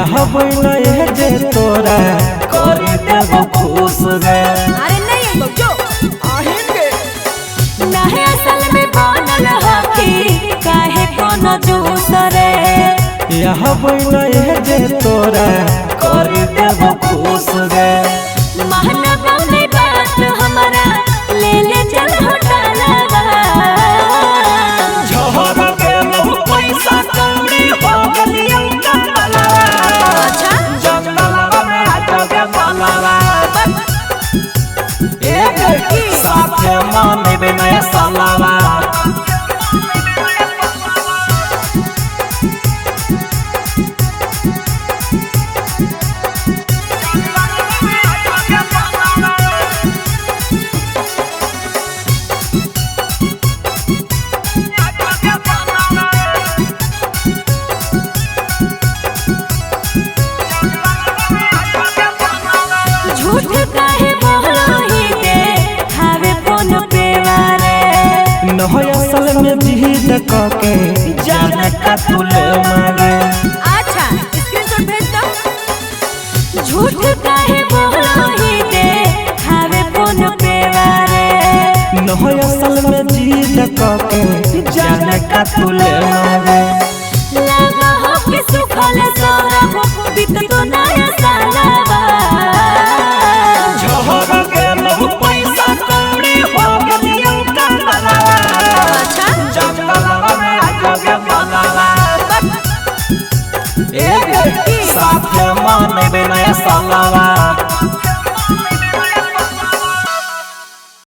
यहाँ नहीं जे तोरा कर देव खुश रे। अरे नहीं बच्चो आहेंगे नहीं असल में बनल हकी काहे कोनो दूसरे। यहाँ नहीं जे तोरा कर देव खुश रे। महनवा में बात हमारा ले ले चल होटलवा। झहर के लहू पैसा कौड़ी हो गलियों जंगलवा। अच्छा जंगलवा में आजा के बनवा एक साथे माने बिना सलावा। झूठ काहे बोलो ही दे खावे फोन पे वारे। नहीं असल में जीत के जाने का तुले मारे। अच्छा स्क्रीनशॉट भेज दो। झूठ काहे बोलो ही दे खावे फोन पे वारे। नहीं असल में जीत के जाने का तुले मारे। लगा हो के सुखल सोरब बीत तो ना